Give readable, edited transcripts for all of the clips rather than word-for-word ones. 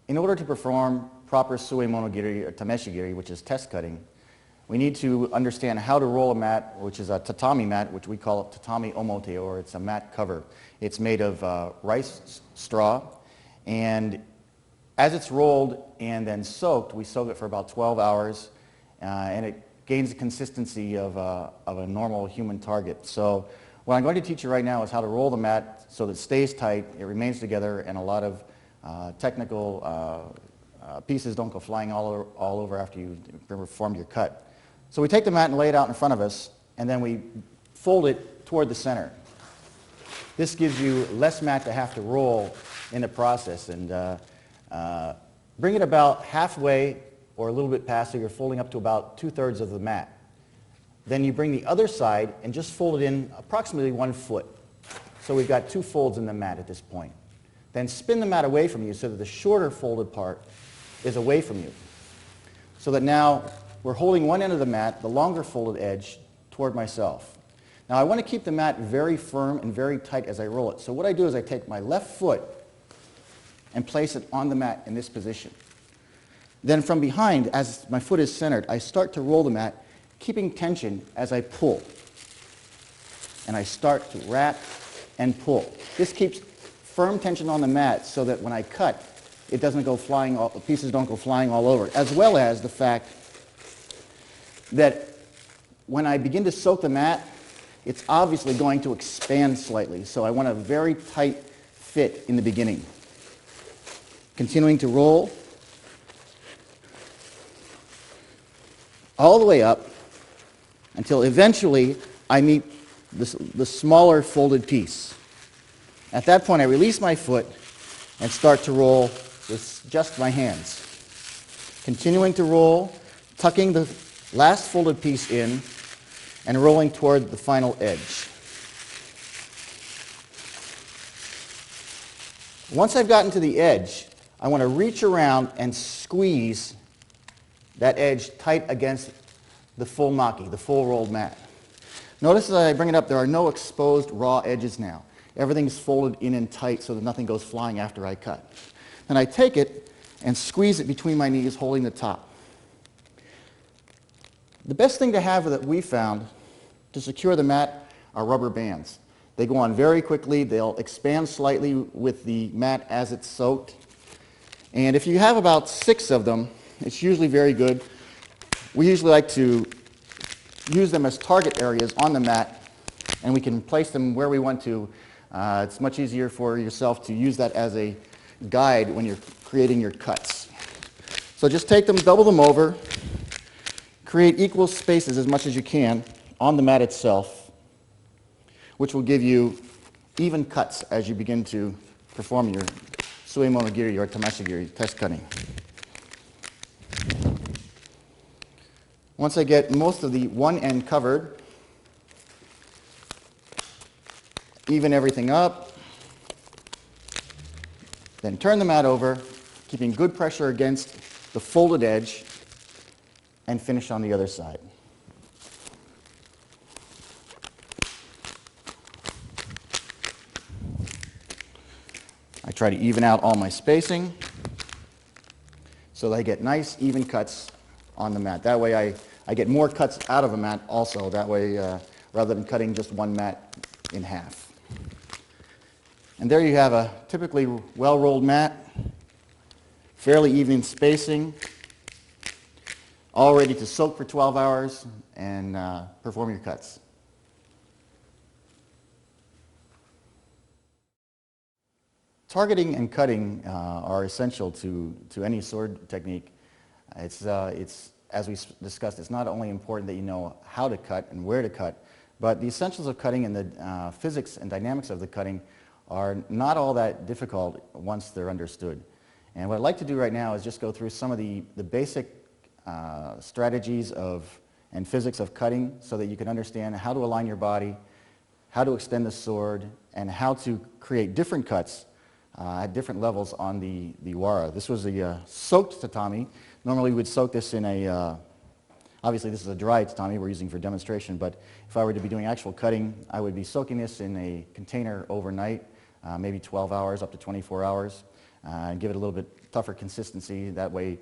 In order to perform proper Suemonogiri or tameshigiri, which is test cutting, we need to understand how to roll a mat, which is a tatami mat, which we call tatami omote, or it's a mat cover. It's made of rice straw, and as it's rolled and then soaked, we soak it for about 12 hours, and it gains the consistency of a normal human target. So what I'm going to teach you right now is how to roll the mat so that it stays tight, it remains together, and a lot of technical pieces don't go flying all over after you performed your cut. So we take the mat and lay it out in front of us, and then we fold it toward the center. This gives you less mat to have to roll in the process, and bring it about halfway or a little bit past, so you're folding up to about 2/3 of the mat. Then you bring the other side and just fold it in approximately 1 foot. So we've got 2 folds in the mat at this point. Then spin the mat away from you so that the shorter folded part is away from you. So that now we're holding one end of the mat, the longer folded edge, toward myself. Now I want to keep the mat very firm and very tight as I roll it. So what I do is I take my left foot and place it on the mat in this position. Then from behind, as my foot is centered, I start to roll the mat, keeping tension as I pull. And I start to wrap and pull. This keeps firm tension on the mat so that when I cut, it doesn't go flying, the pieces don't go flying all over, as well as the fact that when I begin to soak the mat, it's obviously going to expand slightly. So I want a very tight fit in the beginning. Continuing to roll all the way up until eventually I meet the smaller folded piece. At that point I release my foot and start to roll with just my hands. Continuing to roll, tucking the last folded piece in and rolling toward the final edge. Once I've gotten to the edge, I want to reach around and squeeze that edge tight against the full maki, the full rolled mat. Notice as I bring it up, there are no exposed raw edges now. Everything's folded in and tight so that nothing goes flying after I cut. Then I take it and squeeze it between my knees, holding the top. The best thing to have that we found to secure the mat are rubber bands. They go on very quickly. They'll expand slightly with the mat as it's soaked. And if you have about 6 of them, it's usually very good. We usually like to use them as target areas on the mat, and we can place them where we want to. It's much easier for yourself to use that as a guide when you're creating your cuts. So just take them, double them over, create equal spaces as much as you can on the mat itself, which will give you even cuts as you begin to perform your Suemonogiri or tameshigiri test cutting. Once I get most of the one end covered, even everything up, then turn the mat over, keeping good pressure against the folded edge, and finish on the other side. I try to even out all my spacing so that I get nice even cuts on the mat. That way I get more cuts out of a mat also, that way rather than cutting just one mat in half. And there you have a typically well-rolled mat, fairly even spacing, all ready to soak for 12 hours and perform your cuts. Targeting and cutting are essential to any sword technique. It's as we discussed, it's not only important that you know how to cut and where to cut, but the essentials of cutting and the physics and dynamics of the cutting are not all that difficult once they're understood. And what I'd like to do right now is just go through some of the basic strategies and physics of cutting so that you can understand how to align your body, how to extend the sword, and how to create different cuts at different levels on the wara. This was a soaked tatami. Normally we would soak this in a, obviously this is a dry tatami we're using for demonstration, but if I were to be doing actual cutting, I would be soaking this in a container overnight, maybe 12 hours up to 24 hours. and give it a little bit tougher consistency. That way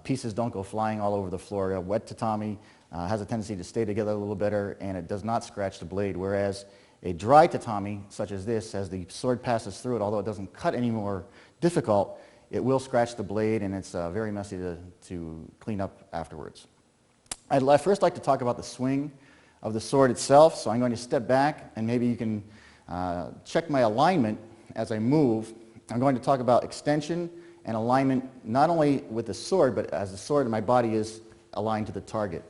pieces don't go flying all over the floor. A wet tatami has a tendency to stay together a little better, and it does not scratch the blade, whereas a dry tatami, such as this, as the sword passes through it, although it doesn't cut any more difficult, it will scratch the blade, and it's very messy to clean up afterwards. I'd first like to talk about the swing of the sword itself, so I'm going to step back, and maybe you can check my alignment as I move. I'm going to talk about extension and alignment, not only with the sword, but as the sword and my body is aligned to the target.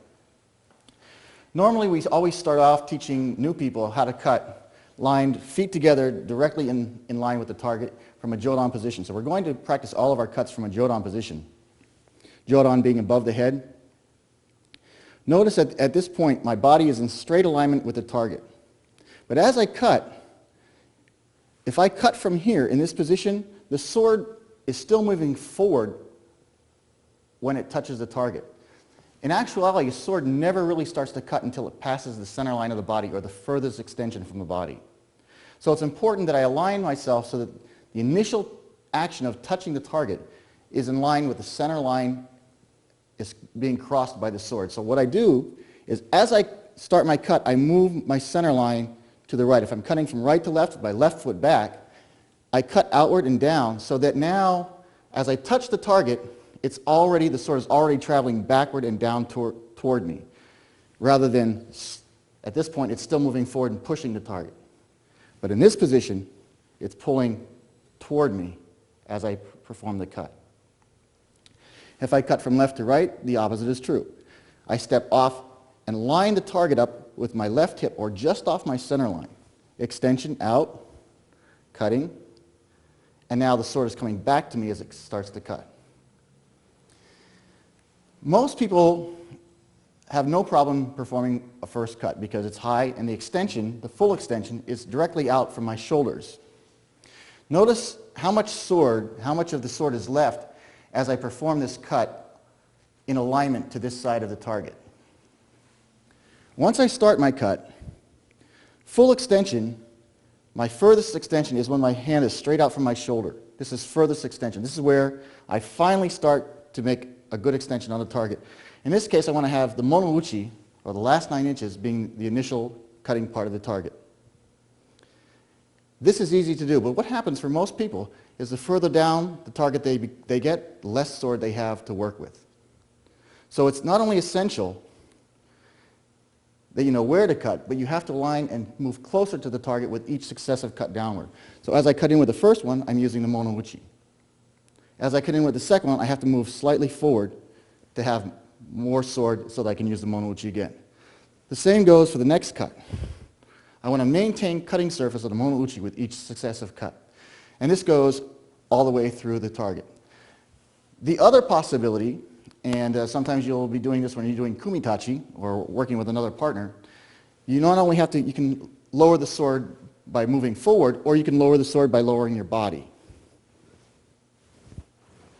Normally, we always start off teaching new people how to cut lined feet together directly in line with the target from a jodan position. So we're going to practice all of our cuts from a jodan position. Jodan being above the head. Notice at this point, my body is in straight alignment with the target. But as I cut, if I cut from here in this position, the sword is still moving forward when it touches the target. In actuality, a sword never really starts to cut until it passes the center line of the body or the furthest extension from the body. So it's important that I align myself so that the initial action of touching the target is in line with the center line is being crossed by the sword. So what I do is as I start my cut, I move my center line to the right. If I'm cutting from right to left with my left foot back, I cut outward and down so that now as I touch the target, the sword is already traveling backward and down toward me, rather than, at this point, it's still moving forward and pushing the target. But in this position, it's pulling toward me as I perform the cut. If I cut from left to right, the opposite is true. I step off and line the target up with my left hip or just off my center line. Extension out, cutting, and now the sword is coming back to me as it starts to cut. Most people have no problem performing a first cut because it's high and the extension, the full extension, is directly out from my shoulders. Notice how much of the sword is left as I perform this cut in alignment to this side of the target. Once I start my cut, full extension, my furthest extension is when my hand is straight out from my shoulder. This is furthest extension. This is where I finally start to make a good extension on the target. In this case, I want to have the monouchi, or the last 9 inches, being the initial cutting part of the target. This is easy to do, but what happens for most people is the further down the target they get, the less sword they have to work with. So it's not only essential that you know where to cut, but you have to align and move closer to the target with each successive cut downward. So as I cut in with the first one, I'm using the monouchi. As I cut in with the second one, I have to move slightly forward to have more sword so that I can use the monouchi again. The same goes for the next cut. I want to maintain cutting surface of the monouchi with each successive cut. And this goes all the way through the target. The other possibility, and sometimes you'll be doing this when you're doing kumitachi or working with another partner, you not only have to, you can lower the sword by moving forward, or you can lower the sword by lowering your body.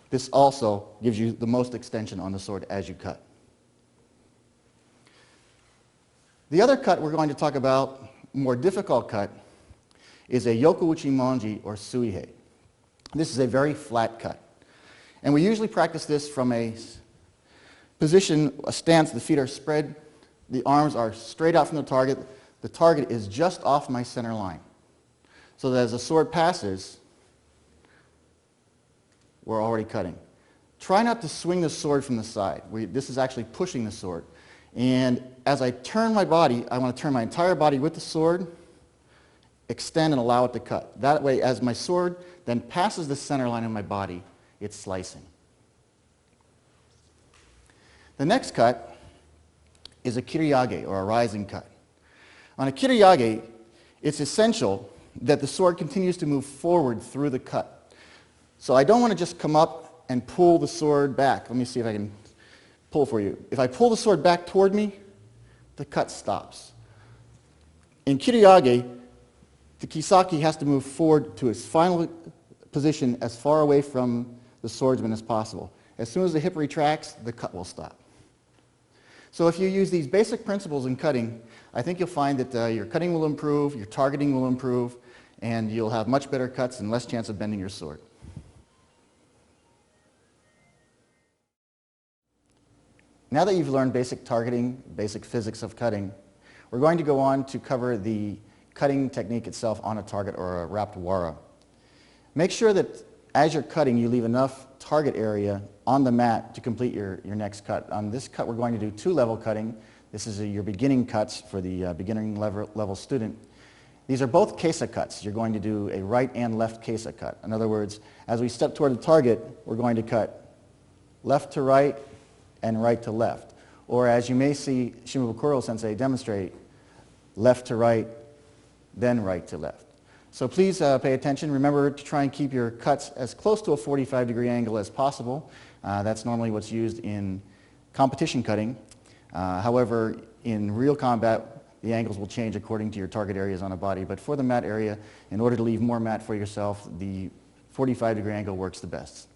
This also gives you the most extension on the sword as you cut. The other cut we're going to talk about, more difficult cut, is a yokouchi monji or suihei. This is a very flat cut. And we usually practice this from a position, a stance, the feet are spread, the arms are straight out from the target is just off my center line. So that as the sword passes, we're already cutting. Try not to swing the sword from the side. This is actually pushing the sword. And as I turn my body, I want to turn my entire body with the sword, extend and allow it to cut. That way, as my sword then passes the center line of my body, it's slicing. The next cut is a kiriage, or a rising cut. On a kiriage, it's essential that the sword continues to move forward through the cut. So I don't want to just come up and pull the sword back. Let me see if I can pull for you. If I pull the sword back toward me, the cut stops. In kiriage, the kisaki has to move forward to its final position as far away from the swordsman as possible. As soon as the hip retracts, the cut will stop. So if you use these basic principles in cutting, I think you'll find that your cutting will improve, your targeting will improve, and you'll have much better cuts and less chance of bending your sword. Now that you've learned basic targeting, basic physics of cutting, we're going to go on to cover the cutting technique itself on a target or a wrapped wara. Make sure that as you're cutting, you leave enough target area on the mat to complete your next cut. On this cut, we're going to do two-level cutting. This is your beginning cuts for the beginning level student. These are both kesa cuts. You're going to do a right and left kesa cut. In other words, as we step toward the target, we're going to cut left to right and right to left. Or as you may see Shimabukuro sensei demonstrate, left to right, then right to left. So please pay attention. Remember to try and keep your cuts as close to a 45-degree angle as possible. That's normally what's used in competition cutting. However, in real combat, the angles will change according to your target areas on a body. But for the mat area, in order to leave more mat for yourself, the 45-degree angle works the best.